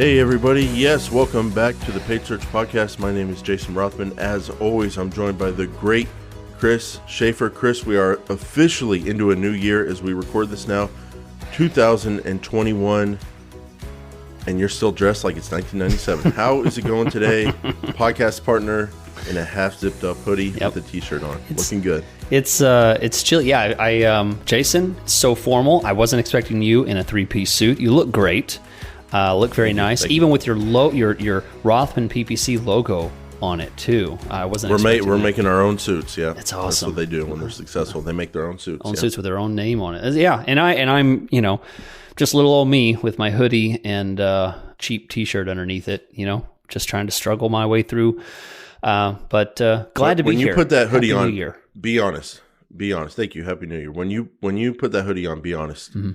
Hey everybody, yes, welcome back to the Paid Search Podcast. My name is Jason Rothman. As always, I'm joined by the great Chris Schaefer. Chris, we are officially into a new year as we record this now, 2021, and you're still dressed like it's 1997. How is it going today? Podcast partner in a half zipped up hoodie with a t-shirt on. Looking good. It's chill. Yeah, I Jason, it's so formal. I wasn't expecting you in a three-piece suit. You look great. Look very nice, even with your Rothman PPC logo on it too. I wasn't. We're making our own suits. Yeah, that's awesome. That's what they do when they're successful. They make their own suits. Suits with their own name on it. Yeah, and I'm just little old me with my hoodie and cheap T-shirt underneath it. Just trying to struggle my way through. But glad to be here. When you put that hoodie Happy on, New Year. Be honest. Be honest. Thank you. Happy New Year. When you put that hoodie on, be honest. Mm-hmm.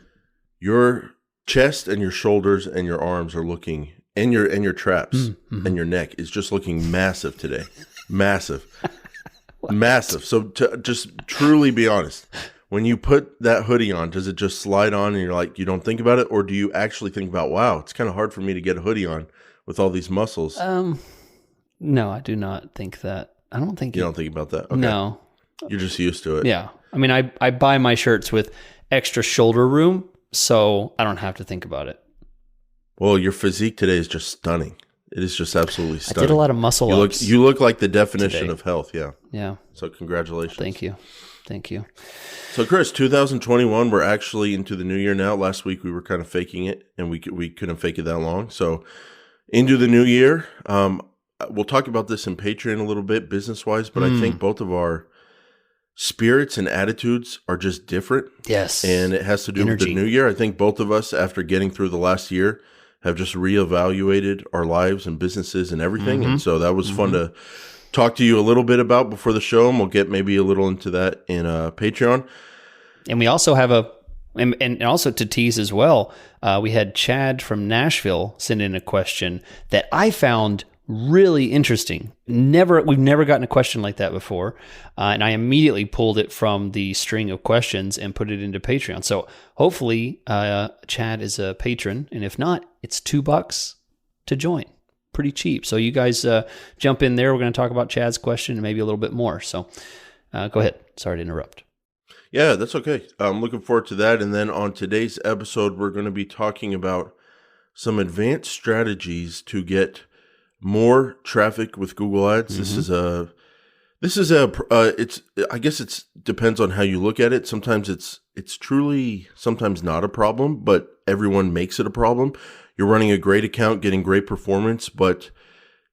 Your chest and your shoulders and your arms are looking, and your traps and your neck is just looking massive today. Massive. Massive. So to just truly be honest, when you put that hoodie on, does it just slide on and you're like, you don't think about it? Or do you actually think about, wow, it's kind of hard for me to get a hoodie on with all these muscles? No, I do not think that. I don't think you don't think about that? Okay. No. You're just used to it. Yeah. I mean, I buy my shirts with extra shoulder room, so I don't have to think about it. Well, your physique today is just stunning. It is just absolutely stunning. I did a lot of muscle ups. You look like the definition today of health. Yeah. Yeah. So congratulations. Thank you. So Chris, 2021, we're actually into the new year now. Last week we were kind of faking it, and we couldn't fake it that long. So into the new year, we'll talk about this in Patreon a little bit, business-wise, but I think both of our spirits and attitudes are just different. Yes. And it has to do with the new year. I think both of us, after getting through the last year, have just reevaluated our lives and businesses and everything. And so that was fun to talk to you a little bit about before the show, and we'll get maybe a little into that in Patreon. And we also have and also to tease as well, we had Chad from Nashville send in a question that I found really interesting. We've never gotten a question like that before, and I immediately pulled it from the string of questions and put it into Patreon. So hopefully, Chad is a patron, and if not, it's $2 to join. Pretty cheap. So you guys jump in there. We're going to talk about Chad's question and maybe a little bit more. So go ahead. Sorry to interrupt. Yeah, that's okay. I'm looking forward to that. And then on today's episode, we're going to be talking about some advanced strategies to get more traffic with Google Ads. I guess it depends on how you look at it. Sometimes it's truly sometimes not a problem, but everyone makes it a problem. You're running a great account, getting great performance, but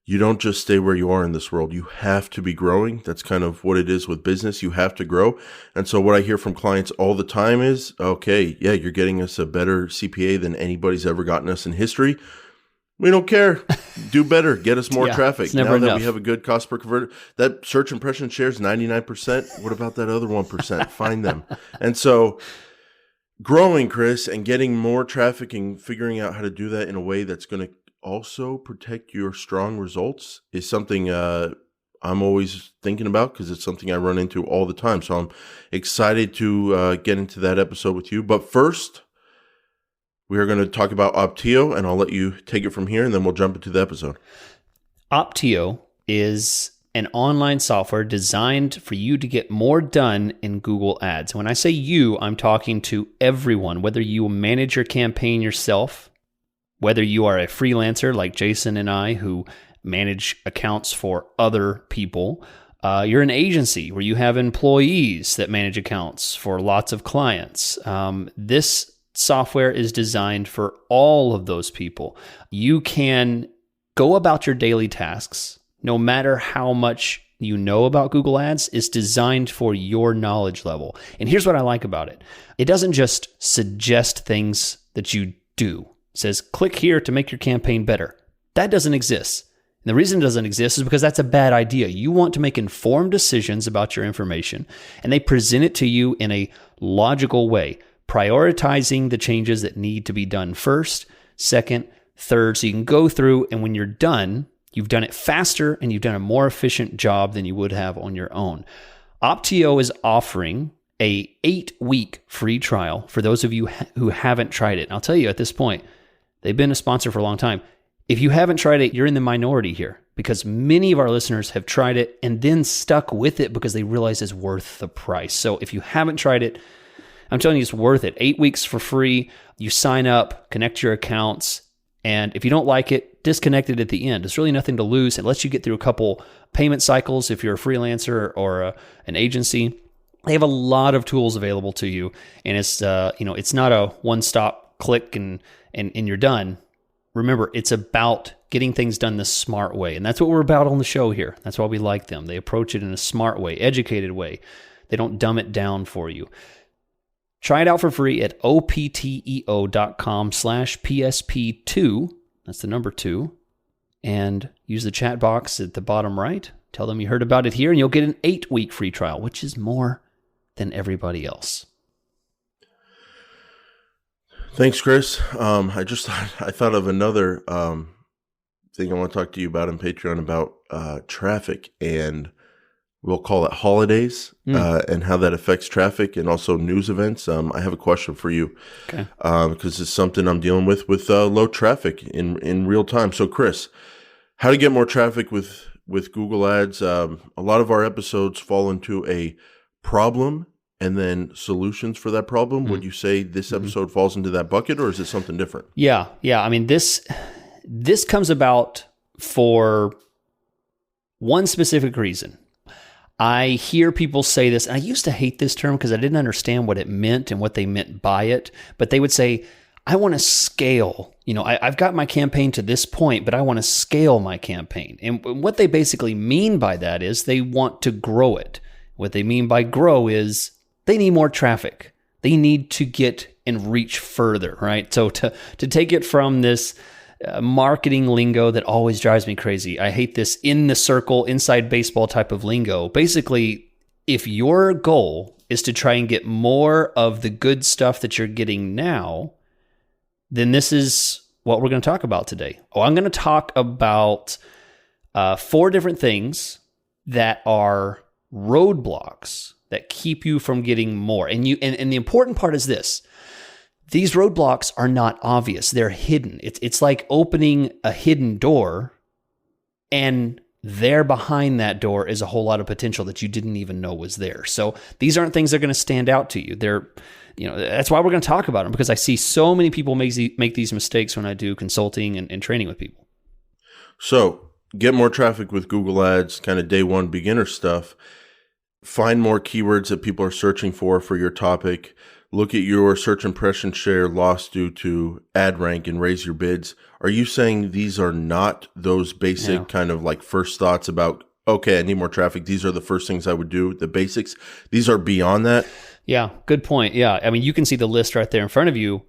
you don't just stay where you are in this world. You have to be growing. That's kind of what it is with business. You have to grow. And so what I hear from clients all the time is, okay, yeah, you're getting us a better CPA than anybody's ever gotten us in history. We don't care. Do better. Get us more traffic. Now that we have a good cost per converter, that search impression share is 99%. What about that other 1%? Find them. And so growing, Chris, and getting more traffic and figuring out how to do that in a way that's going to also protect your strong results is something I'm always thinking about, because it's something I run into all the time. So I'm excited to get into that episode with you. But first, we are going to talk about Optio, and I'll let you take it from here, and then we'll jump into the episode. Optio is an online software designed for you to get more done in Google Ads. When I say you, I'm talking to everyone, whether you manage your campaign yourself, whether you are a freelancer like Jason and I who manage accounts for other people, you're an agency where you have employees that manage accounts for lots of clients. This software is designed for all of those people. You can go about your daily tasks, no matter how much you know about Google Ads. It's designed for your knowledge level. And here's what I like about it. It doesn't just suggest things that you do. It says, click here to make your campaign better. That doesn't exist. And the reason it doesn't exist is because that's a bad idea. You want to make informed decisions about your information, and they present it to you in a logical way, prioritizing the changes that need to be done first, second, third, so you can go through, and when you're done, you've done it faster and you've done a more efficient job than you would have on your own. Optio is offering a 8-week free trial for those of you who haven't tried it. And I'll tell you at this point, they've been a sponsor for a long time. If you haven't tried it, you're in the minority here, because many of our listeners have tried it and then stuck with it because they realize it's worth the price. So if you haven't tried it, I'm telling you, it's worth it. 8 weeks for free. You sign up, connect your accounts, and if you don't like it, disconnect it at the end. There's really nothing to lose. It lets you get through a couple payment cycles if you're a freelancer or an agency. They have a lot of tools available to you, and it's it's not a one-stop click and you're done. Remember, it's about getting things done the smart way, and that's what we're about on the show here. That's why we like them. They approach it in a smart way, educated way. They don't dumb it down for you. Try it out for free at opteo.com/PSP2. That's the number 2. And use the chat box at the bottom right. Tell them you heard about it here, and you'll get an 8-week free trial, which is more than everybody else. Thanks, Chris. I thought of another thing I want to talk to you about on Patreon about traffic, and we'll call it holidays and how that affects traffic and also news events. I have a question for you, okay? Because it's something I'm dealing with low traffic in real time. So, Chris, how to get more traffic with Google Ads? A lot of our episodes fall into a problem and then solutions for that problem. Would you say this episode falls into that bucket, or is it something different? Yeah. I mean, this comes about for one specific reason. I hear people say this, and I used to hate this term because I didn't understand what it meant and what they meant by it, but they would say, I want to scale. I've got my campaign to this point, but I want to scale my campaign. And what they basically mean by that is they want to grow it. What they mean by grow is they need more traffic. They need to get and reach further, right? So to take it from this marketing lingo that always drives me crazy. I hate this in the circle, inside baseball type of lingo. Basically, if your goal is to try and get more of the good stuff that you're getting now, then this is what we're going to talk about today. I'm going to talk about 4 different things that are roadblocks that keep you from getting more. And the important part is this. These roadblocks are not obvious. They're hidden. It's like opening a hidden door, and there behind that door is a whole lot of potential that you didn't even know was there. So these aren't things that are going to stand out to you. That's why we're going to talk about them, because I see so many people make these mistakes when I do consulting and training with people. So get more traffic with Google Ads, kind of day one beginner stuff. Find more keywords that people are searching for your topic. Look at your search impression share loss due to ad rank and raise your bids. Are you saying these are not those basic kind of like first thoughts about, okay, I need more traffic. These are the first things I would do, the basics. These are beyond that? Yeah, good point. Yeah, I mean, you can see the list right there in front of you.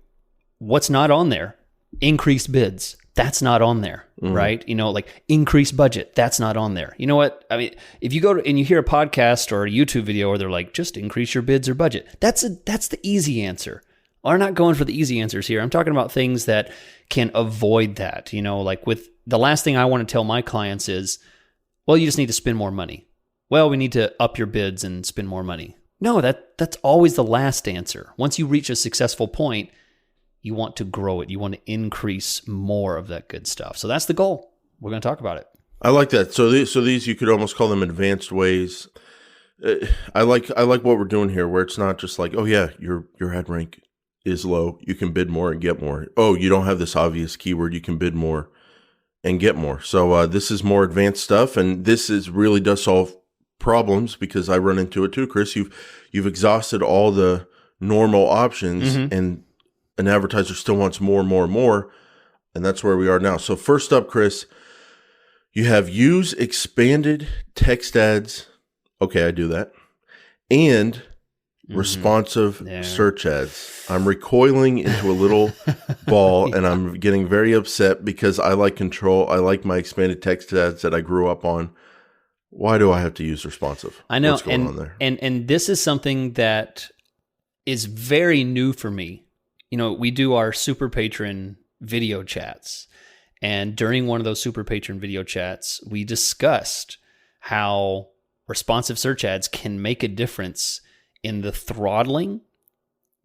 What's not on there? Increased bids. That's not on there, right? Like increased budget. That's not on there. You know what? I mean, if you go and you hear a podcast or a YouTube video where they're like, just increase your bids or budget. That's the easy answer. I'm not going for the easy answers here. I'm talking about things that can avoid that. Like with the last thing I want to tell my clients is, well, you just need to spend more money. Well, we need to up your bids and spend more money. No, that's always the last answer. Once you reach a successful point, you want to grow it. You want to increase more of that good stuff. So that's the goal. We're going to talk about it. I like that. So these you could almost call them advanced ways. I like what we're doing here, where it's not just like, oh yeah, your ad rank is low. You can bid more and get more. Oh, you don't have this obvious keyword. You can bid more and get more. So this is more advanced stuff, and this really does solve problems, because I run into it too, Chris. You've exhausted all the normal options, and an advertiser still wants more, and that's where we are now. So first up, Chris, you have use expanded text ads. Okay, I do that. And responsive search ads. I'm recoiling into a little ball, and I'm getting very upset because I like control. I like my expanded text ads that I grew up on. Why do I have to use responsive? I know. What's going on there? And this is something that is very new for me. We do our super patron video chats, and during one of those super patron video chats, we discussed how responsive search ads can make a difference in the throttling.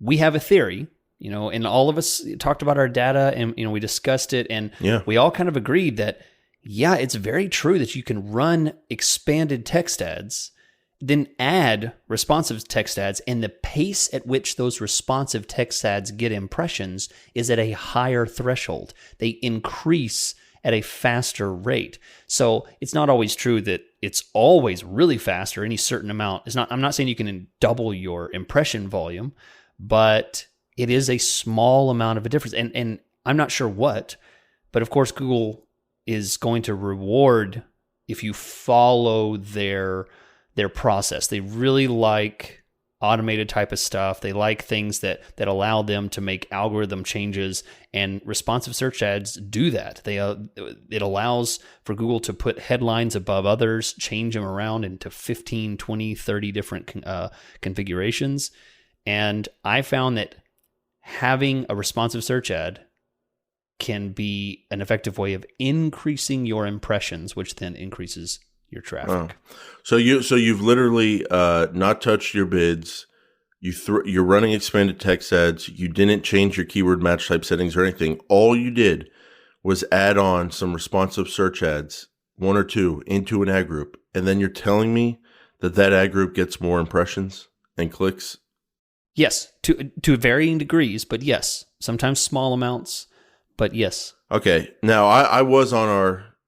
We have a theory, And all of us talked about our data and, we discussed it, and Yeah. we all kind of agreed that, yeah, it's very true that you can run expanded text ads, then add responsive text ads, and the pace at which those responsive text ads get impressions is at a higher threshold. They increase at a faster rate. So it's not always true that it's always really fast or any certain amount. I'm not saying you can double your impression volume, but it is a small amount of a difference. And I'm not sure what, but of course Google is going to reward if you follow their process. They really like automated type of stuff. They like things that allow them to make algorithm changes, and responsive search ads do that. It allows for Google to put headlines above others, change them around into 15, 20, 30 different configurations. And I found that having a responsive search ad can be an effective way of increasing your impressions, which then increases your traffic. Wow. So you've literally not touched your bids. You're running expanded text ads. You didn't change your keyword match type settings or anything. All you did was add on some responsive search ads, one or two, into an ad group, and then you're telling me that ad group gets more impressions and clicks. Yes, to varying degrees, but yes, sometimes small amounts, but yes. Okay. Now I was on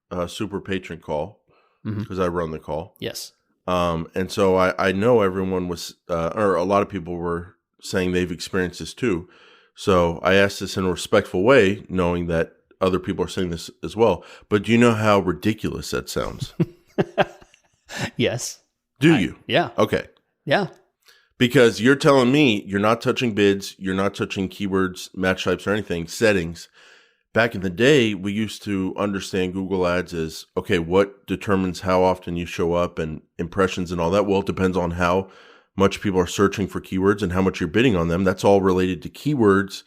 our super patron call. Because I run the call. Yes. And so I know everyone was, or a lot of people were saying they've experienced this too. So I asked this in a respectful way, knowing that other people are saying this as well. But do you know how ridiculous that sounds? Yes. Do you? Yeah. Okay. Yeah. Because you're telling me you're not touching bids, you're not touching keywords, match types, or anything, settings. Back in the day, we used to understand Google Ads as, okay, what determines how often you show up and impressions and all that? Well, it depends on how much people are searching for keywords and how much you're bidding on them. That's all related to keywords,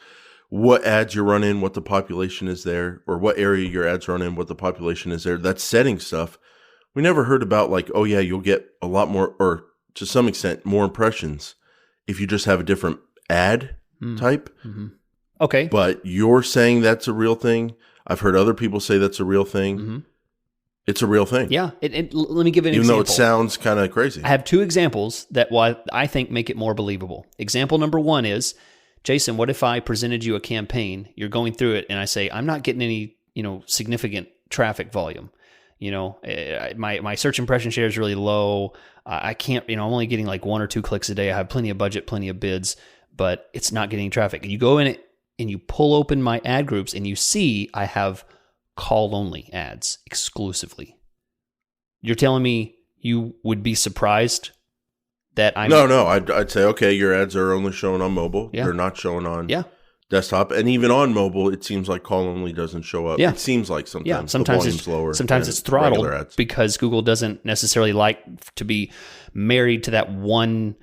what ads you're running, what the population is there, or what area your ads run in, what the population is there. That's setting stuff. We never heard about like, oh yeah, you'll get a lot more, or to some extent, more impressions if you just have a different ad type. Mm-hmm. Okay. But you're saying that's a real thing. I've heard other people say that's a real thing. Mm-hmm. It's a real thing. Yeah. Let me give an example. Even though it sounds kind of crazy. I have two examples that I think make it more believable. Example number one is, Jason, what if I presented you a campaign, you're going through it, and I say, I'm not getting any, significant traffic volume. My search impression share is really low. I can't, I'm only getting like 1 or 2 clicks a day. I have plenty of budget, plenty of bids, but it's not getting traffic. And you go in it, and you pull open my ad groups and you see I have call-only ads exclusively. You're telling me you would be surprised that I'm... No. I'd say, okay, your ads are only showing on mobile. Yeah. They're not showing on desktop. And even on mobile, it seems like call-only doesn't show up. Yeah. It seems like sometimes, sometimes the volume's lower. Sometimes it's throttled because Google doesn't necessarily like to be married to that one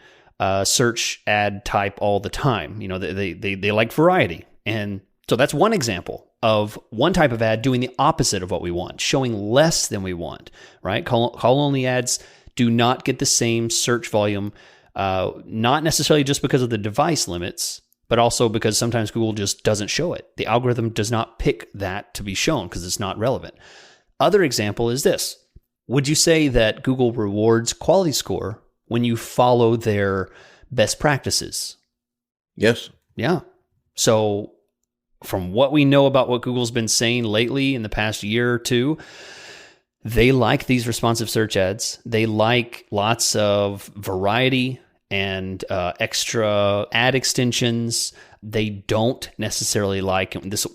search ad type all the time. They like variety. And so that's one example of one type of ad doing the opposite of what we want, showing less than we want, right? Call-only ads do not get the same search volume, not necessarily just because of the device limits, but also because sometimes Google just doesn't show it. The algorithm does not pick that to be shown because it's not relevant. Other example is this. Would you say that Google rewards quality score when you follow their best practices? Yes. Yeah. So from what we know about what Google's been saying lately in the past year or two, they like these responsive search ads. They like lots of variety and extra ad extensions. They don't necessarily like, and this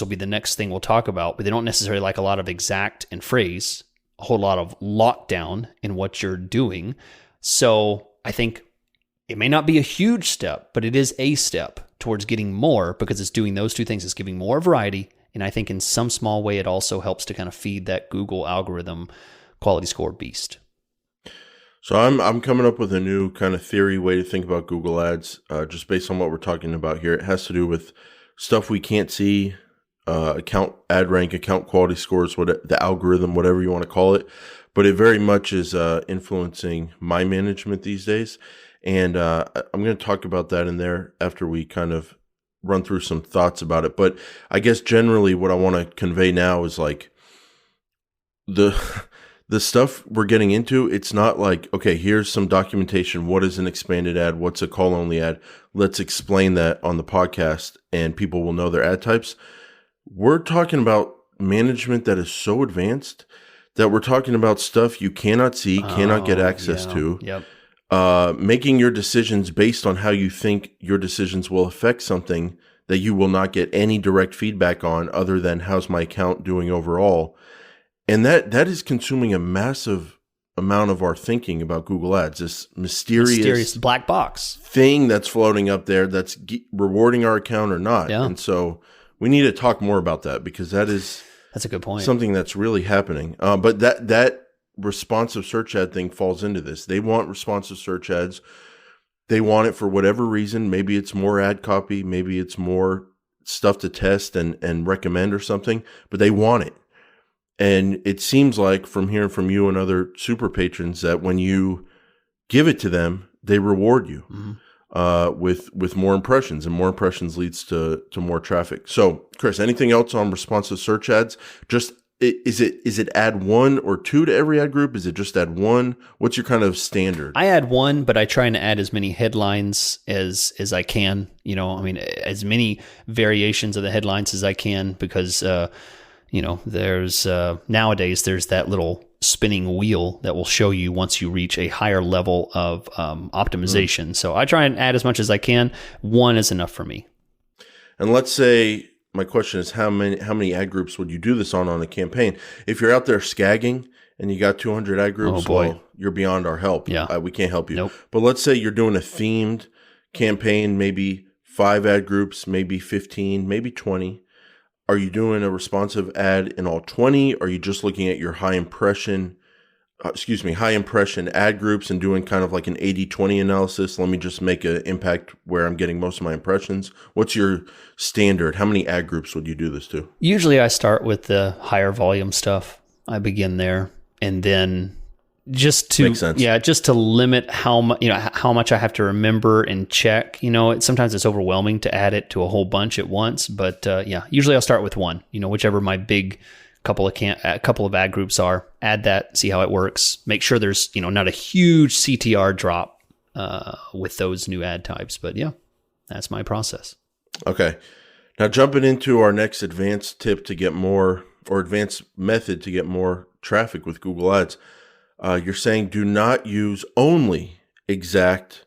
will be the next thing we'll talk about, but they don't necessarily like a lot of exact and phrase, a whole lot of lockdown in what you're doing. So I think it may not be a huge step, but it is a step towards getting more because it's doing those two things. It's giving more variety. And I think in some small way, it also helps to kind of feed that Google algorithm quality score beast. So I'm coming up with a new kind of theory way to think about Google Ads, just based on what we're talking about here. It has to do with stuff we can't see, account ad rank, account quality scores, the algorithm, whatever you want to call it. But it very much is influencing my management these days. And I'm going to talk about that in there after we kind of run through some thoughts about it. But I guess generally what I want to convey now is like the stuff we're getting into. It's not like, okay, here's some documentation. What is an expanded ad? What's a call only ad? Let's explain that on the podcast and people will know their ad types. We're talking about management that is so advanced that we're talking about stuff you cannot see, cannot get access to. Yep. Making your decisions based on how you think your decisions will affect something that you will not get any direct feedback on other than how's my account doing overall. And that is consuming a massive amount of our thinking about Google Ads, this mysterious black box thing that's floating up there that's rewarding our account or not. Yeah. And so we need to talk more about that because that's a good point. Something that's really happening. But that responsive search ad thing falls into this. They want responsive search ads. They want it for whatever reason. Maybe it's more ad copy. Maybe it's more stuff to test and recommend or something, but they want it. And it seems like from hearing from you and other super patrons that when you give it to them, they reward you with more impressions, and more impressions leads to more traffic. So, Chris, anything else on responsive search ads? Just is it add 1 or 2 to every ad group? Is it just add 1? What's your kind of standard? I add 1, but I try and add as many headlines as I can. As many variations of the headlines as I can because. There's nowadays there's that little spinning wheel that will show you once you reach a higher level of optimization. So I try and add as much as I can. 1 is enough for me. And let's say my question is how many ad groups would you do this on a campaign? If you're out there scagging and you got 200 ad groups, well, you're beyond our help. Yeah. We can't help you. Nope. But let's say you're doing a themed campaign, maybe 5 ad groups, maybe 15, maybe 20. Are you doing a responsive ad in all 20? Are you just looking at your high impression ad groups and doing kind of like an 80-20 analysis? Let me just make an impact where I'm getting most of my impressions. What's your standard? How many ad groups would you do this to? Usually I start with the higher volume stuff. I begin there, and then just to limit how much I have to remember and check. Sometimes it's overwhelming to add it to a whole bunch at once. But usually I'll start with 1. Whichever my big couple of ad groups are. Add that, see how it works. Make sure there's not a huge CTR drop with those new ad types. But yeah, that's my process. Okay, now jumping into our next advanced tip to get more, or advanced method to get more traffic with Google Ads. You're saying do not use only exact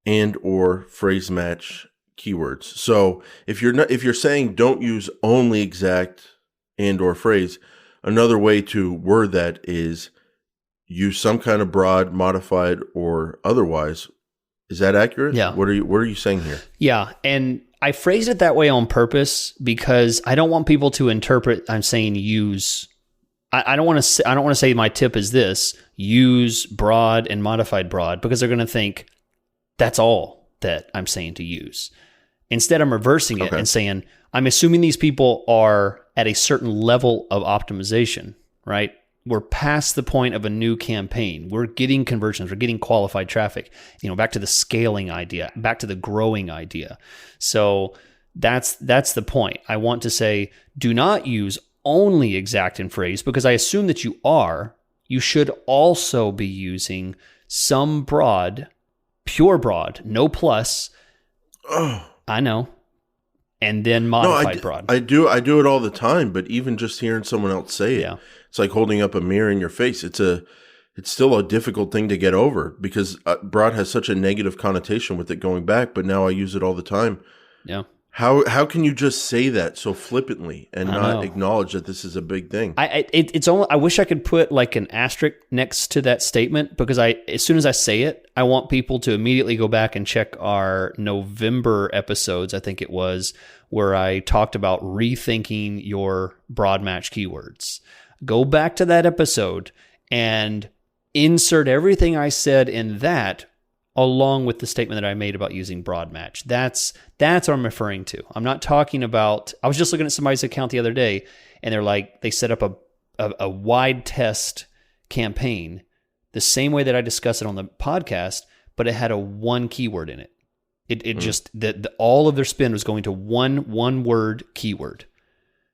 and or phrase match keywords. So if you're saying don't use only exact and or phrase, another way to word that is use some kind of broad, modified, or otherwise. Is that accurate? Yeah. What are you saying here? Yeah, and I phrased it that way on purpose because I don't want people to interpret I'm saying use. I don't want to say my tip is this: use broad and modified broad, because they're going to think that's all that I'm saying to use. Instead, I'm reversing it and saying I'm assuming these people are at a certain level of optimization, right? We're past the point of a new campaign. We're getting conversions. We're getting qualified traffic. Back to the scaling idea, back to the growing idea. So that's the point. I want to say, do not use only exact and phrase, because I assume that you should also be using some broad, pure broad, no plus. Oh, I know. And then modified broad. I do it all the time, but even just hearing someone else say it, it's like holding up a mirror in your face. It's still a difficult thing to get over because broad has such a negative connotation with it going back, but now I use it all the time. Yeah. How can you just say that so flippantly and not acknowledge that this is a big thing? I wish I could put like an asterisk next to that statement, because as soon as I say it, I want people to immediately go back and check our November episodes, I think it was, where I talked about rethinking your broad match keywords. Go back to that episode and insert everything I said in that along with the statement that I made about using broad match. That's what I'm referring to. I'm not talking about, I was just looking at somebody's account the other day, and they set up a wide test campaign the same way that I discussed it on the podcast, but it had a 1 keyword in it. It just all of their spend was going to one word keyword,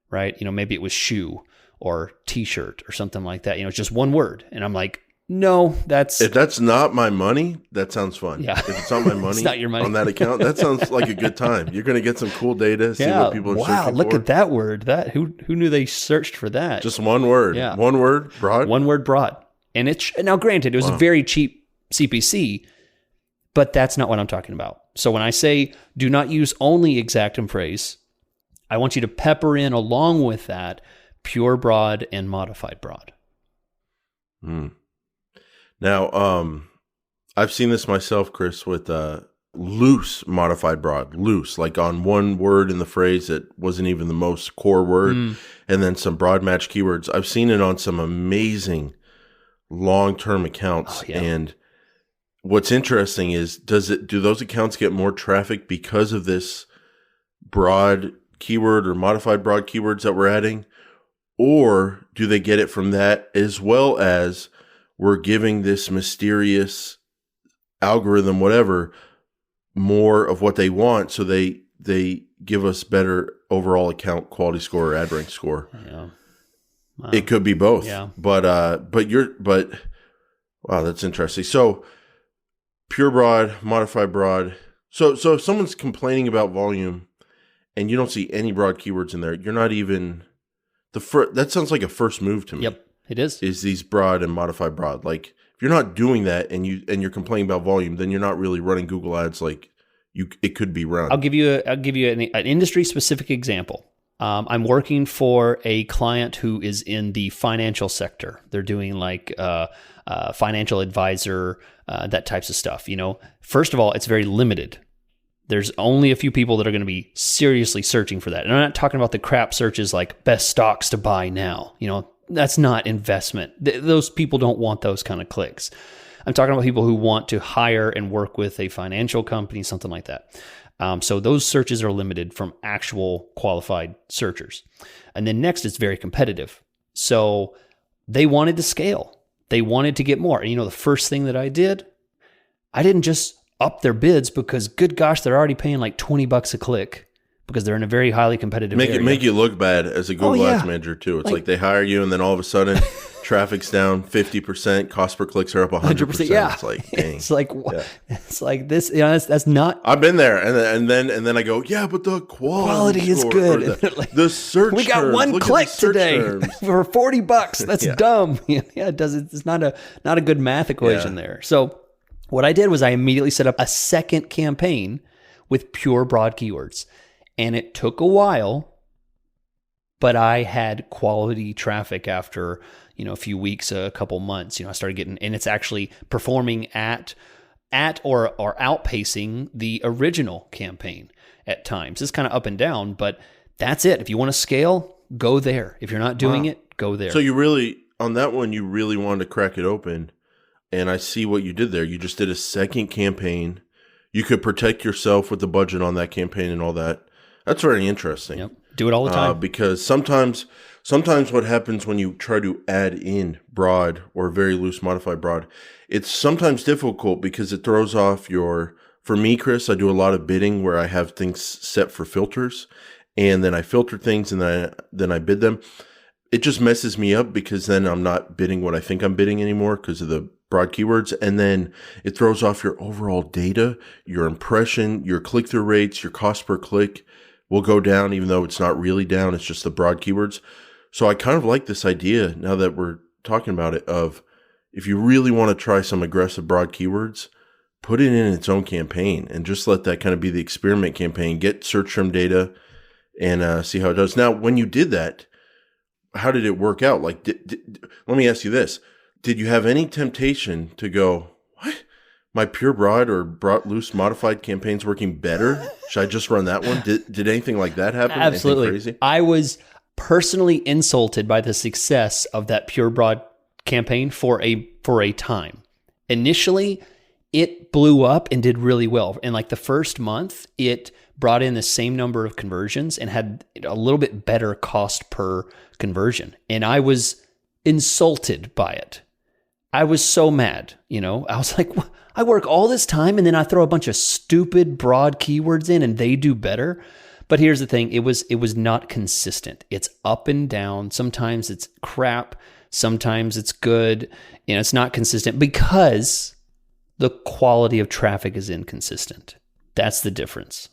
right? Maybe it was shoe or t-shirt or something like that. It's just one word. And I'm like, no, if that's not my money, that sounds fun. Yeah. If it's not my money, It's not your money. on that account, that sounds like a good time. You're going to get some cool data, see what people are searching for. Wow, look at that word. Who knew they searched for that? Just one word. Yeah. One word, broad. One word, broad. And now granted, it was a very cheap CPC, but that's not what I'm talking about. So when I say do not use only exact and phrase, I want you to pepper in along with that pure broad and modified broad. Now, I've seen this myself, Chris, with loose modified broad, loose, like on one word in the phrase that wasn't even the most core word, and then some broad match keywords. I've seen it on some amazing long-term accounts. And what's interesting is, do those accounts get more traffic because of this broad keyword or modified broad keywords that we're adding? Or do they get it from that, as well as we're giving this mysterious algorithm, whatever, more of what they want, so they give us better overall account quality score or ad rank score? Yeah. Wow. It could be both. Yeah. But wow, that's interesting. So pure broad, modified broad. So if someone's complaining about volume and you don't see any broad keywords in there, you're not even that sounds like a first move to me. Yep, it is. Is these broad and modified broad. Like if you're not doing that and you're complaining about volume, then you're not really running Google Ads like it could be run. I'll give you an industry specific example. I'm working for a client who is in the financial sector. They're doing like financial advisor, that types of stuff. First of all, it's very limited. There's only a few people that are going to be seriously searching for that. And I'm not talking about the crap searches like best stocks to buy now. That's not investment. Those people don't want those kind of clicks. I'm talking about people who want to hire and work with a financial company, something like that. So those searches are limited from actual qualified searchers. And then next, it's very competitive. So they wanted to scale. They wanted to get more. And the first thing that I didn't just up their bids because, good gosh, they're already paying like $20 a click because they're in a very highly competitive area. Make you look bad as a Google Ads manager too. It's like they hire you and then all of a sudden traffic's down 50%, cost per clicks are up 100%. Yeah. It's like, dang. It's like this. That's not. I've been there, and then I go, yeah, but the quality is good. The search. We got terms. one Look click at the search today terms. for $40. That's dumb. It does. It's not a good math equation there. So what I did was I immediately set up a second campaign with pure broad keywords, and it took a while, but I had quality traffic after a few weeks, a couple months. I started getting, and it's actually performing at or outpacing the original campaign at times. It's kind of up and down, but that's it. If you want to scale, go there. If you're not doing it, go there. So you really, on that one, you really wanted to crack it open. And I see what you did there. You just did a second campaign. You could protect yourself with the budget on that campaign and all that. That's very interesting. Yep. Do it all the time. Because sometimes what happens when you try to add in broad or very loose modified broad, it's sometimes difficult because it throws off for me, Chris, I do a lot of bidding where I have things set for filters, and then I filter things and then I bid them. It just messes me up because then I'm not bidding what I think I'm bidding anymore because of the broad keywords. And then it throws off your overall data, your impression, your click-through rates, your cost per click will go down, even though it's not really down. It's just the broad keywords. So I kind of like this idea now that we're talking about it of if you really want to try some aggressive broad keywords, put it in its own campaign and just let that kind of be the experiment campaign, get search term data and see how it does. Now, when you did that, how did it work out? Like, let me ask you this. Did you have any temptation to go, what? My pure broad or broad loose modified campaign's working better? Should I just run that one? Did anything like that happen? Absolutely. Anything crazy? I was personally insulted by the success of that pure broad campaign for a time. Initially, it blew up and did really well. In like the first month, it brought in the same number of conversions and had a little bit better cost per conversion. And I was insulted by it. I was so mad, I was like, I work all this time and then I throw a bunch of stupid broad keywords in and they do better. But here's the thing, it was not consistent. It's up and down. Sometimes it's crap. Sometimes it's good. It's not consistent because the quality of traffic is inconsistent. That's the difference.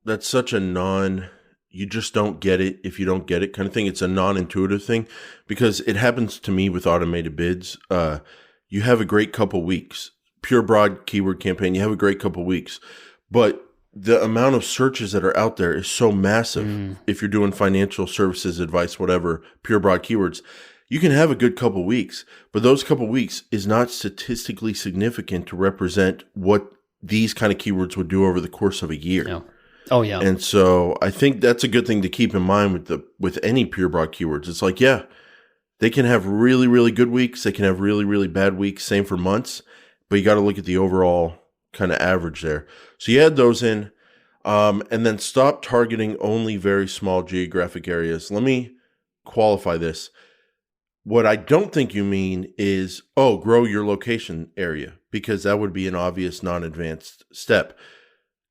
That's such a you just don't get it if you don't get it kind of thing. It's a non-intuitive thing because it happens to me with automated bids. You have a great couple weeks, pure broad keyword campaign. You have a great couple weeks, but the amount of searches that are out there is so massive. If you're doing financial services, advice, whatever, pure broad keywords, you can have a good couple weeks, but those couple weeks is not statistically significant to represent what these kind of keywords would do over the course of a year. Yeah. Oh yeah. And so I think that's a good thing to keep in mind with any pure broad keywords. It's like, yeah, they can have really, really good weeks. They can have really, really bad weeks. Same for months, but you got to look at the overall kind of average there. So you add those in, and then stop targeting only very small geographic areas. Let me qualify this. What I don't think you mean is, grow your location area, because that would be an obvious non-advanced step.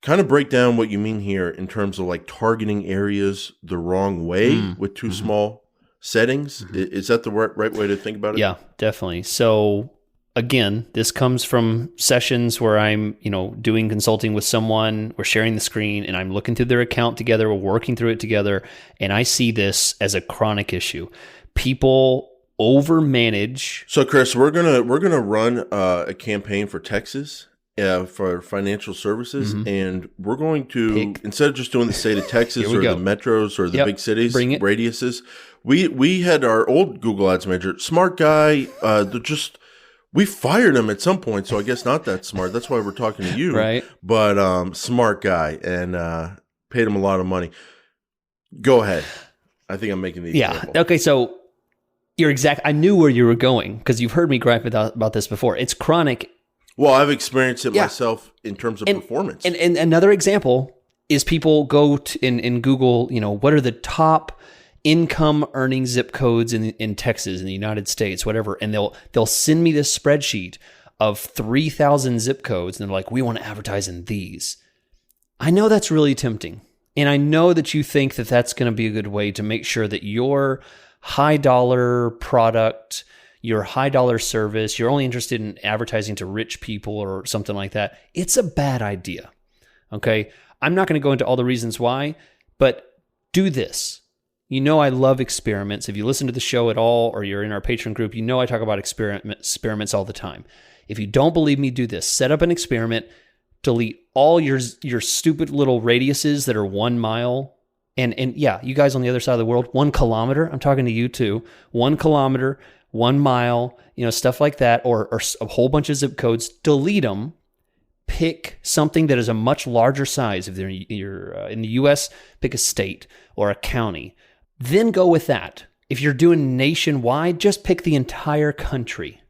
Kind of break down what you mean here in terms of like targeting areas the wrong way with too small settings. Is that the right way to think about it? Yeah, definitely. So again, this comes from sessions where I'm, doing consulting with someone, we're sharing the screen and I'm looking through their account together, we're working through it together, and I see this as a chronic issue. People overmanage. So Chris, we're gonna run a campaign for Texas for financial services, and we're going to instead of just doing the state of Texas or the metros or the big cities, radiuses, we had our old Google Ads manager, smart guy, we fired him at some point, so I guess not that smart. That's why we're talking to you. Right. But smart guy, and paid him a lot of money. Go ahead. I think I'm making the example. Okay, so you're exact. I knew where you were going because you've heard me gripe about this before. It's chronic. Well, I've experienced it myself in terms of performance. And another example is people go in Google, what are the top income earning zip codes in Texas, in the United States, whatever, and they'll send me this spreadsheet of 3,000 zip codes, and they're like, we want to advertise in these. I know that's really tempting, and I know that you think that that's going to be a good way to make sure that your high dollar product, your high dollar service, you're only interested in advertising to rich people or something like that. It's a bad idea. Okay, I'm not going to go into all the reasons why, but do this. I love experiments. If you listen to the show at all, or you're in our Patreon group, I talk about experiments all the time. If you don't believe me, do this. Set up an experiment, delete all your stupid little radiuses that are 1 mile. And yeah, you guys on the other side of the world, 1 kilometer, I'm talking to you too. 1 kilometer, 1 mile, stuff like that, or a whole bunch of zip codes, delete them. Pick something that is a much larger size. If you're in the U.S., pick a state or a county. Then go with that. If you're doing nationwide, just pick the entire country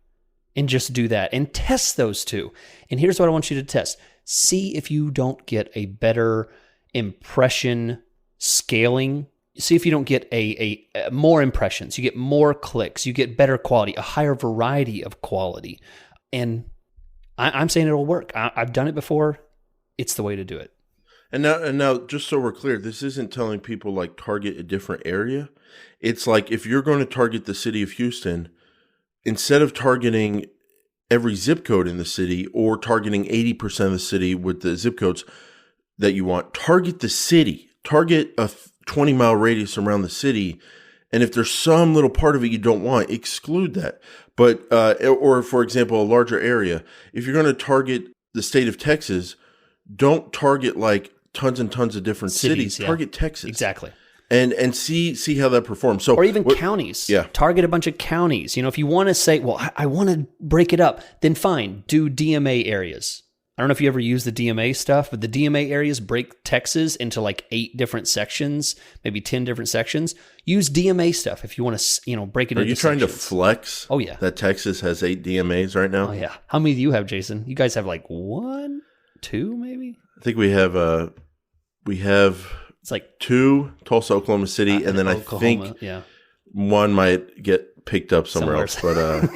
and just do that and test those two. And here's what I want you to test. See if you don't get a better impression scaling. See if you don't get a more impressions. You get more clicks. You get better quality, a higher variety of quality. And I'm saying it'll work. I've done it before. It's the way to do it. And now, just so we're clear, this isn't telling people like target a different area. It's like if you're going to target the city of Houston, instead of targeting every zip code in the city or targeting 80% of the city with the zip codes that you want, target the city. Target a 20-mile radius around the city. And if there's some little part of it you don't want, exclude that. But, or for example, a larger area, if you're going to target the state of Texas, don't target like tons and tons of different cities. Target Texas. Exactly. And see how that performs. So, or even counties. Yeah. Target a bunch of counties. If you want to say, well, I want to break it up, then fine, do DMA areas. I don't know if you ever use the DMA stuff, but the DMA areas break Texas into like 8 different sections, maybe 10 different sections. Use DMA stuff if you want to, break it into sections. Are you trying to flex? Oh, yeah. That Texas has 8 DMAs right now? Oh, yeah. How many do you have, Jason? You guys have like 1, 2, maybe? I think we have it's like 2, Tulsa, Oklahoma City, and then Oklahoma, I think one might get picked up somewhere else. But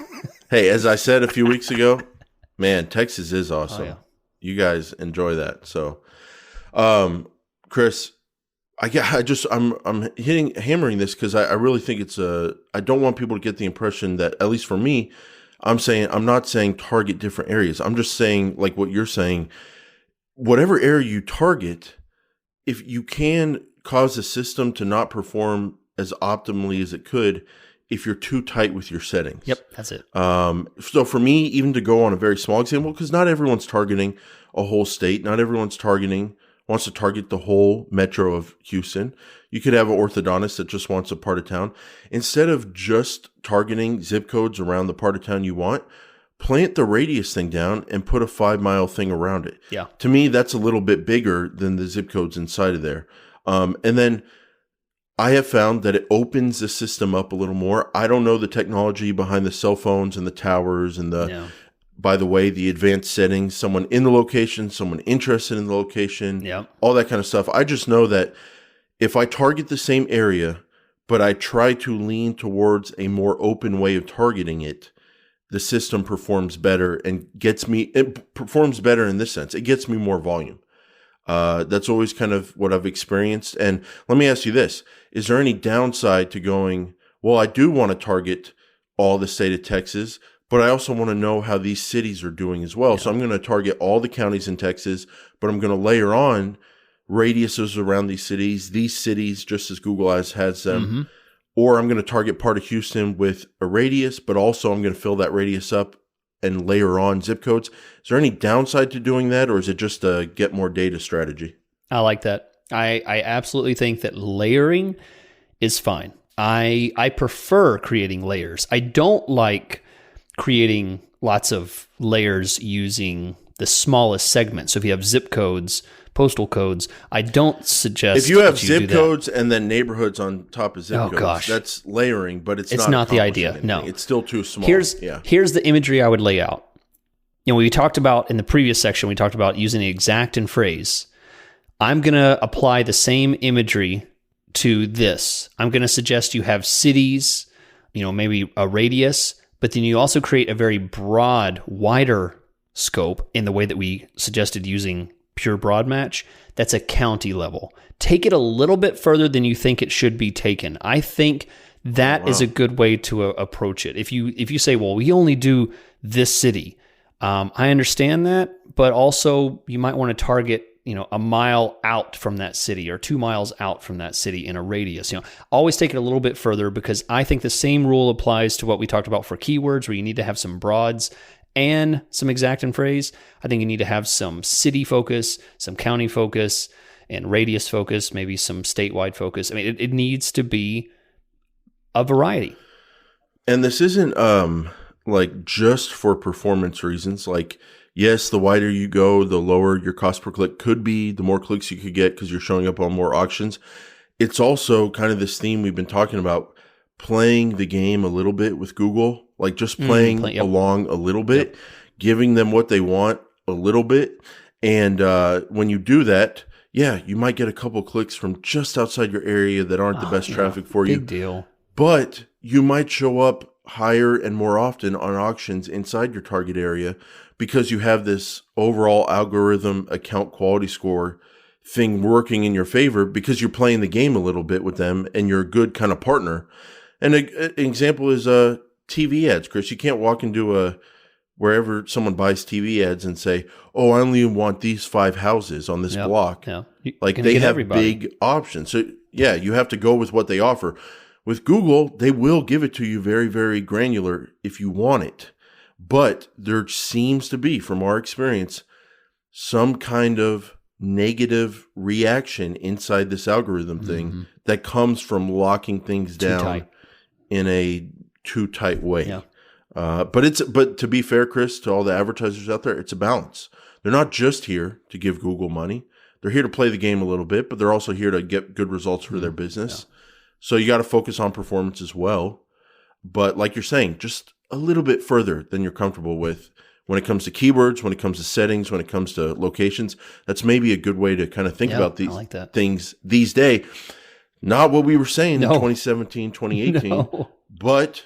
Hey, as I said a few weeks ago, man, Texas is awesome. Oh, yeah. You guys enjoy that. So, Chris, I'm hammering this because I really think I don't want people to get the impression that, at least for me, I'm not saying target different areas. I'm just saying, like what you're saying, whatever area you target, if you can cause the system to not perform as optimally as it could, if you're too tight with your settings. Yep, that's it. So for me, even to go on a very small example, because not everyone's targeting a whole state, not everyone's wants to target the whole metro of Houston. You could have an orthodontist that just wants a part of town. Instead of just targeting zip codes around the part of town you want, plant the radius thing down and put a 5-mile thing around it. Yeah. To me, that's a little bit bigger than the zip codes inside of there. And then I have found that it opens the system up a little more. I don't know the technology behind the cell phones and the towers and by the way, the advanced settings, someone in the location, someone interested in the location, all that kind of stuff. I just know that if I target the same area, but I try to lean towards a more open way of targeting it, the system performs better and it performs better in this sense. It gets me more volume. That's always kind of what I've experienced. And let me ask you this. Is there any downside to going, well, I do want to target all the state of Texas, but I also want to know how these cities are doing as well. Yeah. So I'm going to target all the counties in Texas, but I'm going to layer on radiuses around these cities, just as Google has them. Mm-hmm. Or I'm going to target part of Houston with a radius, but also I'm going to fill that radius up and layer on zip codes. Is there any downside to doing that, or is it just a get more data strategy? I like that. I absolutely think that layering is fine. I prefer creating layers. I don't like creating lots of layers using the smallest segment. So if you have zip codes, postal codes, I don't suggest if you have zip codes and then neighborhoods on top of zip codes, that's layering, but it's not the idea. Anything. No, it's still too small. Here's the imagery I would lay out. We talked about in the previous section, we talked about using the exact and phrase. I'm going to apply the same imagery to this. I'm going to suggest you have cities, maybe a radius, but then you also create a very broad, wider scope in the way that we suggested using pure broad match. That's a county level. Take it a little bit further than you think it should be taken. I think that is a good way to approach it. If you say, well, we only do this city, I understand that, but also you might want to target a mile out from that city or 2 miles out from that city in a radius. Always take it a little bit further, because I think the same rule applies to what we talked about for keywords, where you need to have some broads and some exact and phrase. I think you need to have some city focus, some county focus, and radius focus, maybe some statewide focus. I mean, it needs to be a variety. And this isn't like just for performance reasons. Like, yes, the wider you go, the lower your cost per click could be, the more clicks you could get because you're showing up on more auctions. It's also kind of this theme we've been talking about, playing the game a little bit with Google, like just playing along a little bit, giving them what they want a little bit. And when you do that, you might get a couple clicks from just outside your area that aren't the best traffic for you. Big deal. But you might show up higher and more often on auctions inside your target area because you have this overall algorithm account quality score thing working in your favor because you're playing the game a little bit with them and you're a good kind of partner. And an example is TV ads, Chris. You can't walk into wherever someone buys TV ads and say, oh, I only want these 5 houses on this block. Yeah. Like they have big options. So you have to go with what they offer. With Google, they will give it to you very, very granular if you want it. But there seems to be, from our experience, some kind of negative reaction inside this algorithm thing that comes from locking things down in a too tight way. Yeah. But to be fair, Chris, to all the advertisers out there, it's a balance. They're not just here to give Google money. They're here to play the game a little bit, but they're also here to get good results for their business. Yeah. So you got to focus on performance as well. But like you're saying, just a little bit further than you're comfortable with when it comes to keywords, when it comes to settings, when it comes to locations. That's maybe a good way to kind of think about these things these days. Not what we were saying in 2017, 2018, but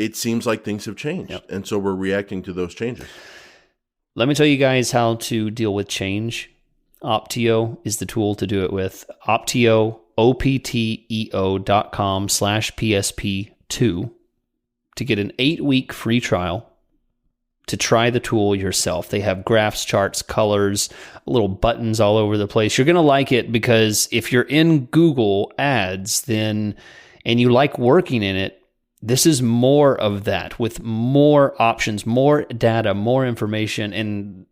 it seems like things have changed. Yep. And so we're reacting to those changes. Let me tell you guys how to deal with change. Optio is the tool to do it with. Optio, opteo.com/PSP2 to get an 8-week free trial to try the tool yourself. They have graphs, charts, colors, little buttons all over the place. You're going to like it because if you're in Google Ads and you like working in it, this is more of that with more options, more data, more information, and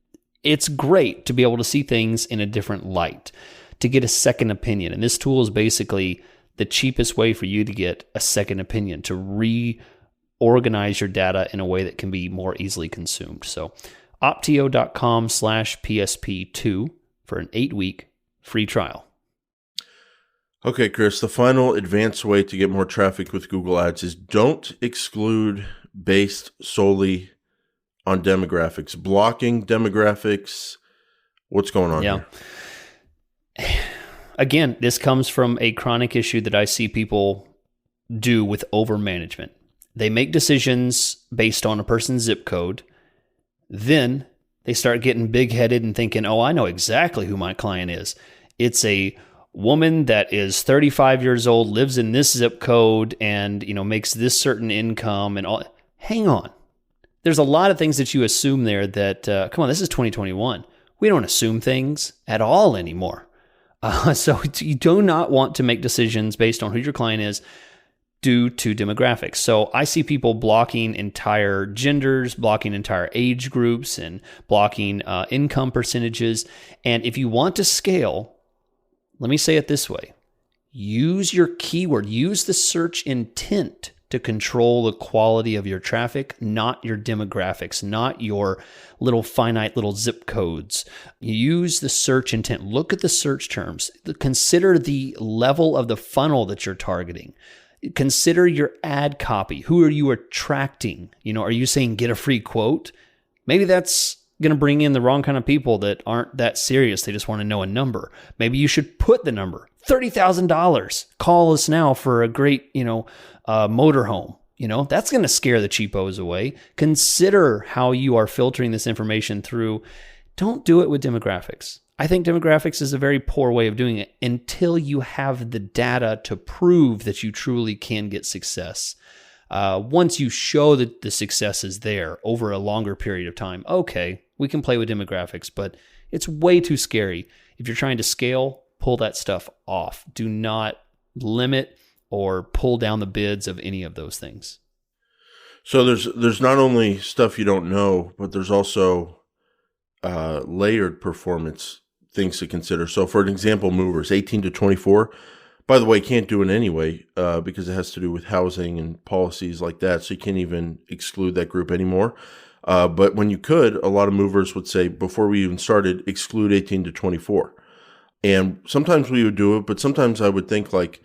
it's great to be able to see things in a different light, to get a second opinion. And this tool is basically the cheapest way for you to get a second opinion, to reorganize your data in a way that can be more easily consumed. So optio.com/PSP2 for an 8-week free trial. Okay, Chris, the final advanced way to get more traffic with Google Ads is don't exclude based solely on demographics. Blocking demographics. What's going on here? Again, this comes from a chronic issue that I see people do with overmanagement. They make decisions based on a person's zip code. Then they start getting big-headed and thinking, oh, I know exactly who my client is. It's a woman that is 35 years old, lives in this zip code, and makes this certain income and all. Hang on. There's a lot of things that you assume there that, come on, this is 2021. We don't assume things at all anymore. So you do not want to make decisions based on who your client is due to demographics. So I see people blocking entire genders, blocking entire age groups, and blocking income percentages. And if you want to scale, let me say it this way. Use your keyword. Use the search intent to control the quality of your traffic, not your demographics, not your little finite little zip codes. Use the search intent. Look at the search terms. Consider the level of the funnel that you're targeting. Consider your ad copy. Who are you attracting? Are you saying get a free quote? Maybe that's going to bring in the wrong kind of people that aren't that serious. They just want to know a number. Maybe you should put the number, $30,000. Call us now for a great, motorhome. That's going to scare the cheapos away. Consider how you are filtering this information through. Don't do it with demographics. I think demographics is a very poor way of doing it until you have the data to prove that you truly can get success. Once you show that the success is there over a longer period of time, okay, we can play with demographics, but it's way too scary. If you're trying to scale, pull that stuff off. Do not limit or pull down the bids of any of those things. So there's not only stuff you don't know, but there's also layered performance things to consider. So for an example, movers 18 to 24, by the way, can't do it anyway because it has to do with housing and policies like that. So you can't even exclude that group anymore. But when you could, a lot of movers would say, before we even started, exclude 18 to 24. And sometimes we would do it, but sometimes I would think like,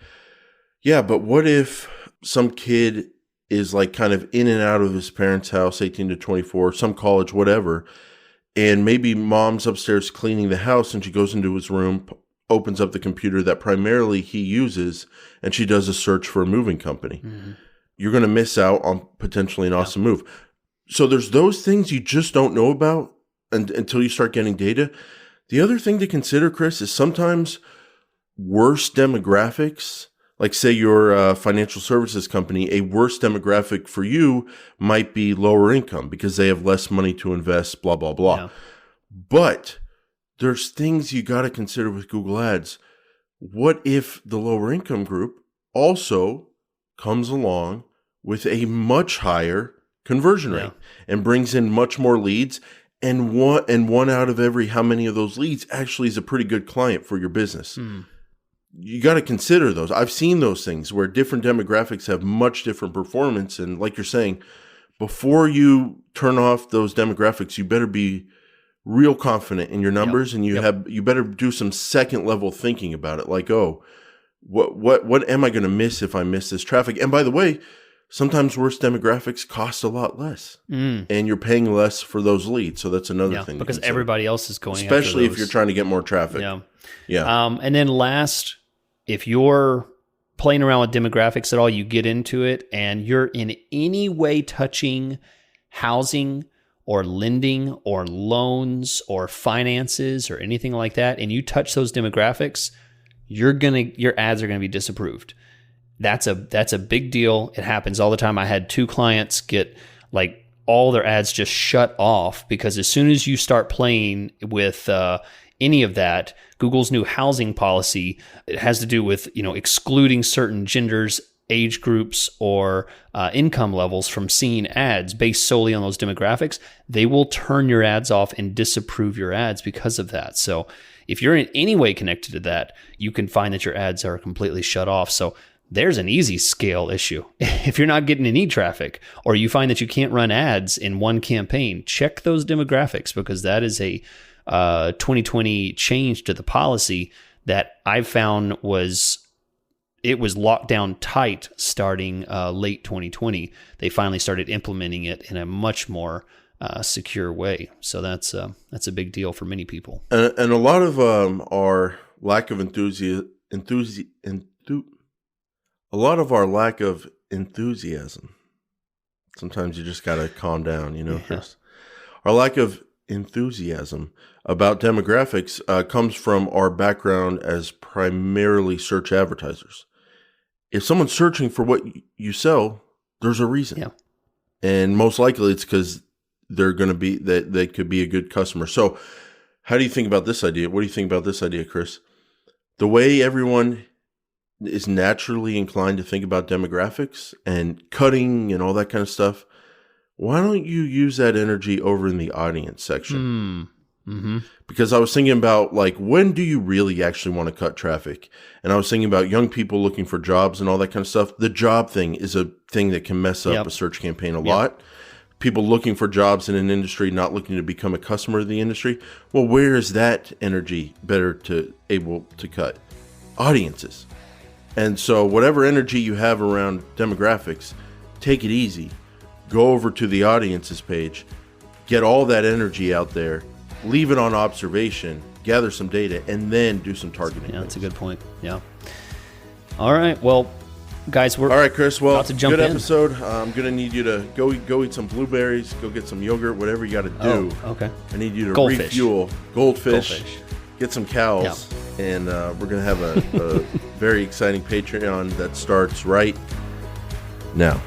yeah, but what if some kid is like kind of in and out of his parents' house, 18 to 24, some college, whatever, and maybe mom's upstairs cleaning the house and she goes into his room, opens up the computer that primarily he uses, and she does a search for a moving company. Mm-hmm. You're going to miss out on potentially an awesome move. So there's those things you just don't know about until you start getting data. The other thing to consider, Chris, is sometimes worse demographics, like say you're a financial services company, a worse demographic for you might be lower income because they have less money to invest, blah, blah, blah. Yeah. But there's things you got to consider with Google Ads. What if the lower income group also comes along with a much higher conversion rate and brings in much more leads, and one out of every how many of those leads actually is a pretty good client for your business? You got to consider those. I've seen those things where different demographics have much different performance. And like you're saying, before you turn off those demographics, you better be real confident in your numbers, and you better do some second level thinking about it. Like, oh, what am I going to miss if I miss this traffic? And by the way, sometimes worse demographics cost a lot less, and you're paying less for those leads. So that's another thing. Because everybody else is going, especially if you're trying to get more traffic. And then last, if you're playing around with demographics at all, you get into it and you're in any way touching housing or lending or loans or finances or anything like that, and you touch those demographics, your ads are gonna be disapproved. That's a big deal. It happens all the time. I had 2 clients get like all their ads just shut off because as soon as you start playing with any of that, Google's new housing policy, it has to do with excluding certain genders, age groups, or income levels from seeing ads based solely on those demographics. They will turn your ads off and disapprove your ads because of that. So if you're in any way connected to that, you can find that your ads are completely shut off. So there's an easy scale issue. If you're not getting any traffic or you find that you can't run ads in one campaign, check those demographics because that is a 2020 change to the policy that I've found was locked down tight starting late 2020. They finally started implementing it in a much more secure way. So that's a big deal for many people. And a lot of our lack of a lot of our lack of enthusiasm. Sometimes you just got to calm down, Chris. Our lack of enthusiasm about demographics comes from our background as primarily search advertisers. If someone's searching for what you sell, there's a reason. Yeah. And most likely it's because they're going to be, that they could be a good customer. So how do you think about this idea? What do you think about this idea, Chris? The way everyone is naturally inclined to think about demographics and cutting and all that kind of stuff, why don't you use that energy over in the audience section? Mm-hmm. Because I was thinking about, like, when do you really actually want to cut traffic? And I was thinking about young people looking for jobs and all that kind of stuff. The job thing is a thing that can mess up a search campaign a lot. People looking for jobs in an industry, not looking to become a customer of the industry. Well, where is that energy better able to cut? Audiences. And so whatever energy you have around demographics, take it easy. Go over to the audiences page, get all that energy out there, leave it on observation, gather some data, and then do some targeting. Yeah, that's a good point. Yeah. All right. Well, guys, we're all right, Chris. Well, about to jump good in. episode. I'm going to need you to go eat some blueberries, go get some yogurt, whatever you got to do. Oh, okay. I need you to Goldfish. refuel. Goldfish. Get some cows. Yeah. And we're going to have a very exciting Patreon that starts right now.